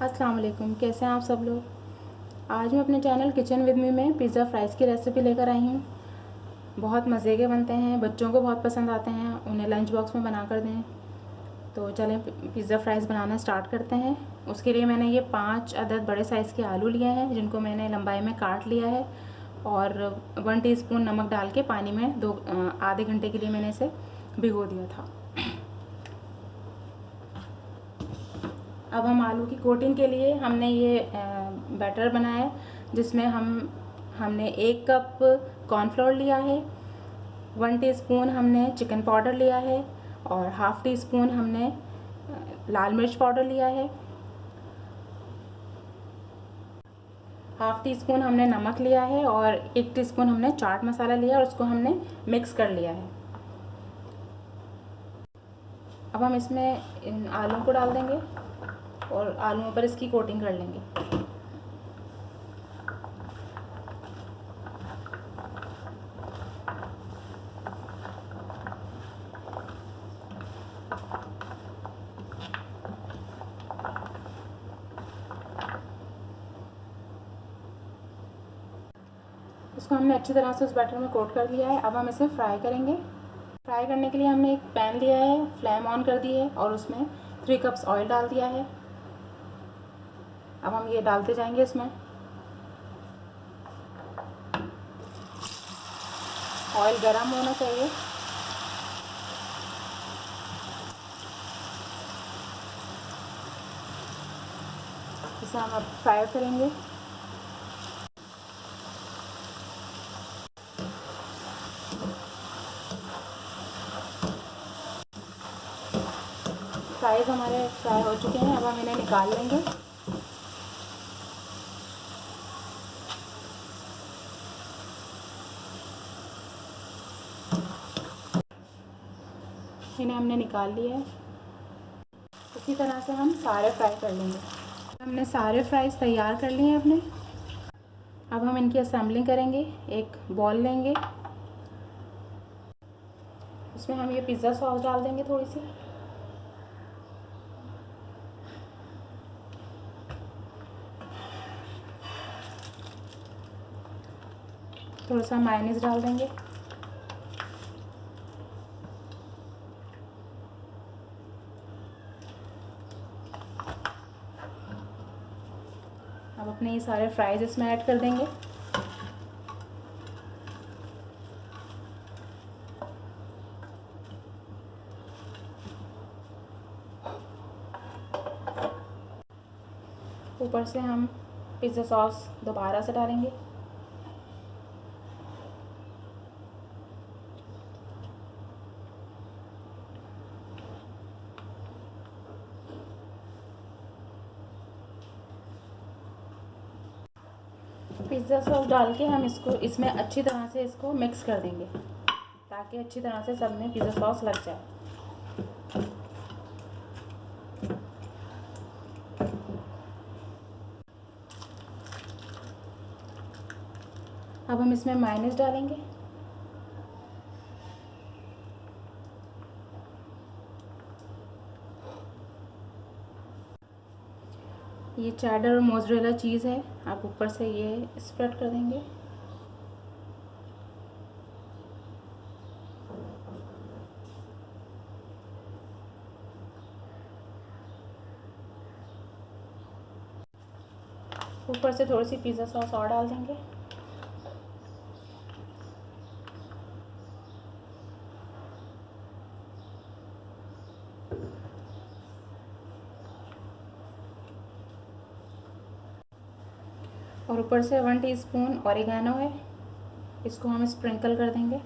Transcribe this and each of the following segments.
अस्सलाम वालेकुम, कैसे हैं आप सब लोग। आज मैं अपने चैनल किचन विद मी में पिज़्ज़ा फ्राइज़ की रेसिपी लेकर आई हूँ। बहुत मज़े के बनते हैं, बच्चों को बहुत पसंद आते हैं, उन्हें लंच बॉक्स में बना कर दें। तो चलें पिज़्ज़ा फ्राइज़ बनाना स्टार्ट करते हैं। उसके लिए मैंने ये 5 अदद बड़े साइज़ के आलू लिए हैं, जिनको मैंने लंबाई में काट लिया है और 1 टीस्पून नमक डाल के पानी में आधे घंटे के लिए मैंने इसे भिगो दिया था। अब हम आलू की कोटिंग के लिए हमने ये बैटर बनाया है, जिसमें हमने 1 कप कॉर्नफ्लोर लिया है, 1 टीस्पून हमने चिकन पाउडर लिया है और हाफ़ टी स्पून हमने लाल मिर्च पाउडर लिया है, हाफ़ टी स्पून हमने नमक लिया है और 1 टीस्पून हमने चाट मसाला लिया और उसको हमने मिक्स कर लिया है। अब हम इसमें इन आलूओं को डाल देंगे और आलूओं पर इसकी कोटिंग कर लेंगे। इसको हमने अच्छी तरह से उस बैटर में कोट कर लिया है। अब हम इसे फ्राई करेंगे। फ्राई करने के लिए हमने एक पैन लिया है, फ्लेम ऑन कर दी है और उसमें 3 कप्स ऑयल डाल दिया है। अब हम ये डालते जाएंगे इसमें। ऑयल गरम होना चाहिए। इसे हम अब फ्राई करेंगे। फ्राइज़ हमारे फ्राई हो चुके हैं। अब हम इन्हें निकाल लेंगे। इन्हें हमने निकाल लिया है। इसी तरह से हम सारे फ्राई कर लेंगे। हमने सारे फ्राइज़ तैयार कर लिए हैं अपने। अब हम इनकी असेंबलिंग करेंगे। एक बॉल लेंगे, उसमें हम ये पिज़्ज़ा सॉस डाल देंगे थोड़ी सी, थोड़ा सा मायोनीज़ डाल देंगे, अब अपने ये सारे फ्राइज़ इसमें ऐड कर देंगे। ऊपर से हम पिज़्ज़ा सॉस दोबारा से डालेंगे। पिज़्ज़ा सॉस डाल के हम इसमें अच्छी तरह से इसको मिक्स कर देंगे, ताकि अच्छी तरह से सब में पिज़्ज़ा सॉस लग जाए। अब हम इसमें मायोनीज़ डालेंगे। ये चेडर और मोज़रेला चीज़ है, आप ऊपर से ये स्प्रेड कर देंगे। ऊपर से थोड़ी सी पिज़्ज़ा सॉस और डाल देंगे। और ऊपर से 1 टीस्पून ऑरिगेनो है, इसको हम स्प्रिंकल कर देंगे।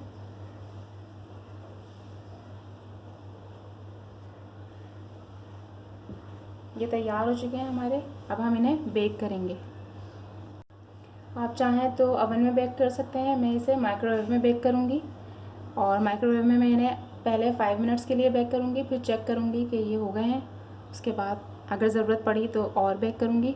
ये तैयार हो चुके हैं हमारे। अब हम इन्हें बेक करेंगे। आप चाहें तो ओवन में बेक कर सकते हैं, मैं इसे माइक्रोवेव में बेक करूँगी। और माइक्रोवेव में मैं इन्हें पहले 5 मिनट्स के लिए बेक करूँगी, फिर चेक करूँगी कि ये हो गए हैं। उसके बाद अगर ज़रूरत पड़ी तो और बेक करूँगी।